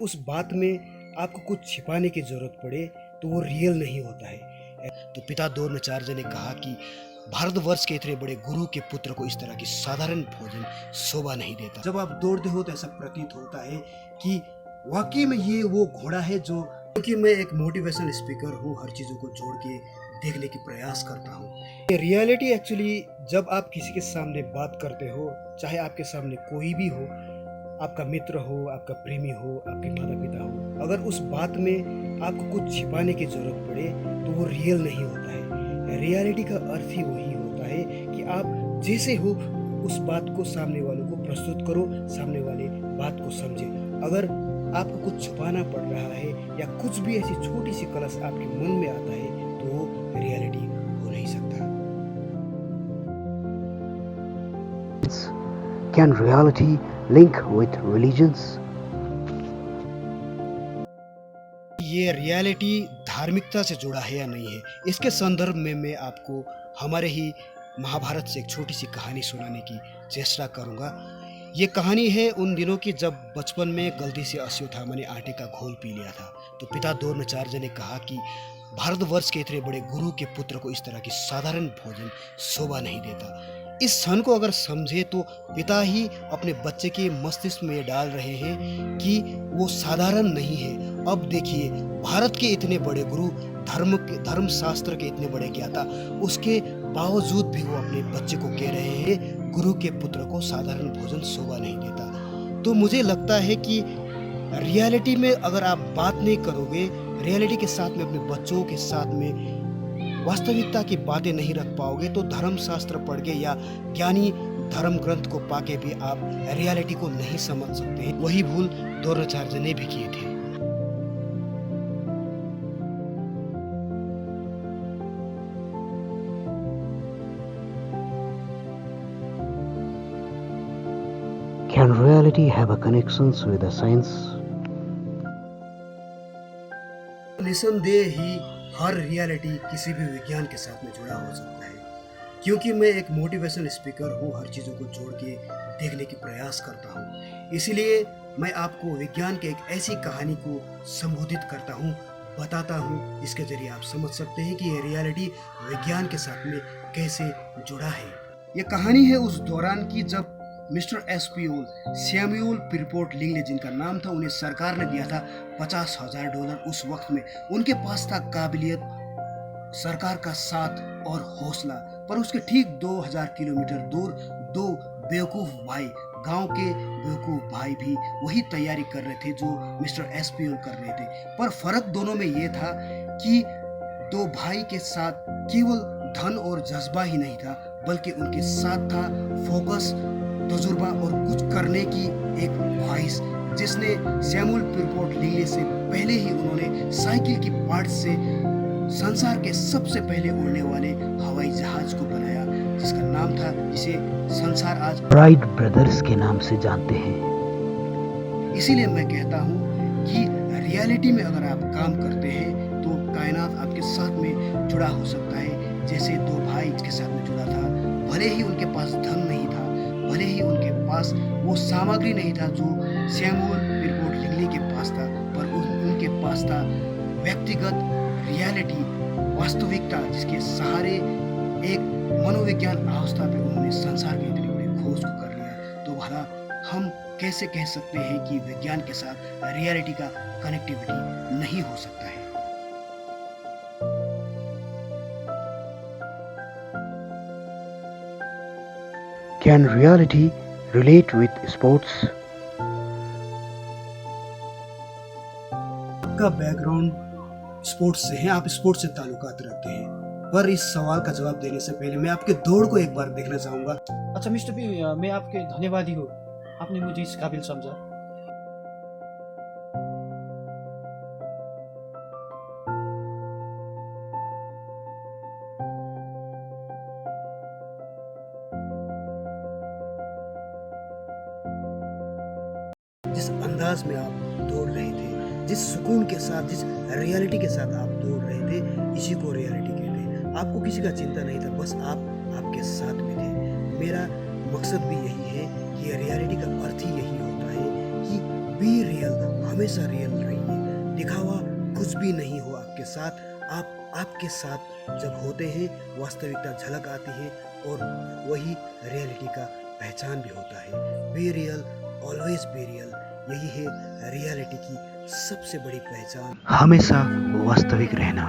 उस बात में आपको कुछ छिपाने की जरूरत पड़े तो वो रियल नहीं होता है। तो पिता द्रोणाचार्य ने कहा कि भारतवर्ष के इतने बड़े गुरु के पुत्र को इस तरह की साधारण भोजन शोभा नहीं देता। जब आप दौड़ते हो तो ऐसा प्रतीत होता है कि वाकई में ये वो घोड़ा है जो, क्योंकि मैं एक मोटिवेशनल स्पीकर हूँ, हर चीज़ों को जोड़ के देखने की प्रयास करता हूँ। ये रियलिटी एक्चुअली जब आप किसी के सामने बात करते हो, चाहे आपके सामने कोई भी हो, आपका मित्र हो, आपका प्रेमी हो, आपके माता पिता हो, अगर उस बात में आपको कुछ छिपाने की जरूरत पड़े तो वो रियल नहीं होता है। रियलिटी का अर्थ ही वही होता है कि आप जैसे हो उस बात को सामने वालों को प्रस्तुत करो, सामने वाले बात को समझे। अगर आपको कुछ छुपाना पड़ रहा है या कुछ भी ऐसी छोटी सी कलश आपके मन में आता है तो वो रियलिटी हो नहीं सकता। Can reality link with religions? ये रियलिटी धार्मिकता से जुड़ा है या नहीं है, इसके संदर्भ में मैं आपको हमारे ही महाभारत से एक छोटी सी कहानी सुनाने की चेष्टा करूंगा। ये कहानी है उन दिनों की जब बचपन में गलती से अश्वत्थामा ने आटे का घोल पी लिया था। तो पिता द्रोणाचार्य ने कहा कि भारतवर्ष के इतने बड़े गुरु के पुत्र को इस तरह की साधारण भोजन शोभा नहीं देता। इस क्षण को अगर समझे तो पिता ही अपने बच्चे के मस्तिष्क में ये डाल रहे हैं कि वो साधारण नहीं है। अब देखिए, भारत के इतने बड़े गुरु, धर्म शास्त्र के इतने बड़े ज्ञाता, उसके बावजूद भी वो अपने बच्चे को कह रहे हैं गुरु के पुत्र को साधारण भोजन शोभा नहीं देता। तो मुझे लगता है कि रियलिटी में अगर आप बात नहीं करोगे, रियलिटी के साथ में अपने बच्चों के साथ में वास्तविकता की बातें नहीं रख पाओगे, तो धर्म शास्त्र पढ़ के या ज्ञानी धर्म ग्रंथ को पाके भी आप रियलिटी को नहीं समझ सकते हैं। वही भूल द्रोणाचार्य ने भी किए थे। Can reality have a connections with the science? निसंदेह ही हर रियलिटी किसी भी विज्ञान के साथ में जुड़ा हो सकता है। क्योंकि मैं एक मोटिवेशनल स्पीकर हूँ, हर चीज़ों को जोड़ के देखने की प्रयास करता हूँ, इसलिए मैं आपको विज्ञान के एक ऐसी कहानी को संबोधित करता हूँ, बताता हूँ, इसके जरिए आप समझ सकते हैं कि ये रियलिटी विज्ञान के साथ में कैसे जुड़ा है। ये कहानी है उस दौरान की जब मिस्टर एसपीओल सैमुअल पिरपोर्ट लिंगले, जिनका नाम था, उन्हें सरकार ने दिया था $50,000 उस वक्त में। उनके पास था काबिलियत, सरकार का साथ और हौसला, पर उसके ठीक 2000 किलोमीटर दूर दो बेवकूफ भाई, गांव के बेवकूफ भाई भी वही तैयारी कर रहे थे जो मिस्टर एसपीओल कर रहे थे। पर फर्क दोनों में ये था कि दो भाई के साथ केवल धन और जज्बा ही नहीं था, बल्कि उनके साथ था फोकस, तजुर्बा और कुछ करने की एक ख्वाहिश, जिसने सैमुअल पिरपोर्ट लिंगले से पहले ही उन्होंने साइकिल की पार्ट से संसार के सबसे पहले उड़ने वाले हवाई जहाज को बनाया, जिसका नाम था, जिसे संसार आज राइट ब्रदर्स के नाम से जानते हैं। इसीलिए मैं कहता हूँ कि रियलिटी में अगर आप काम करते हैं तो कायनात आपके साथ में जुड़ा हो सकता है, जैसे दो भाई के साथ में जुड़ा था। भले ही उनके पास धन नहीं था, भले ही उनके पास वो सामग्री नहीं था जो सैमुअल पिरपोर्ट लिंगले के पास था, पर उनके पास था व्यक्तिगत रियलिटी, वास्तविकता, जिसके सहारे एक मनोविज्ञान अवस्था पे उन्होंने संसार के इतने बड़े खोज को कर लिया। तो भला हम कैसे कह सकते हैं कि विज्ञान के साथ रियलिटी का कनेक्टिविटी नहीं हो सकता है। Can reality relate with sports? आपका बैकग्राउंड स्पोर्ट्स से है, आप स्पोर्ट्स से ताल्लुकात रखते हैं, पर इस सवाल का जवाब देने से पहले मैं आपके दौड़ को एक बार देखना चाहूंगा। अच्छा मिस्टर पी, मैं आपके धन्यवादी हूँ, आपने मुझे इस काबिल समझा। जिस अंदाज में आप दौड़ रहे थे, जिस सुकून के साथ, जिस रियलिटी के साथ आप दौड़ रहे थे, इसी को रियलिटी कहते हैं। आपको किसी का चिंता नहीं था, बस आप आपके साथ में थे। मेरा मकसद भी यही है कि रियलिटी का अर्थ ही यही होता है कि बी रियल, हमेशा रियल रहिए। दिखावा कुछ भी नहीं हो आपके साथ, आप आपके साथ जब होते हैं वास्तविकता झलक आती है और वही रियलिटी का पहचान भी होता है। Be real, always be real, यही है रियलिटी की सबसे बड़ी पहचान। हमेशा वास्तविक रहना।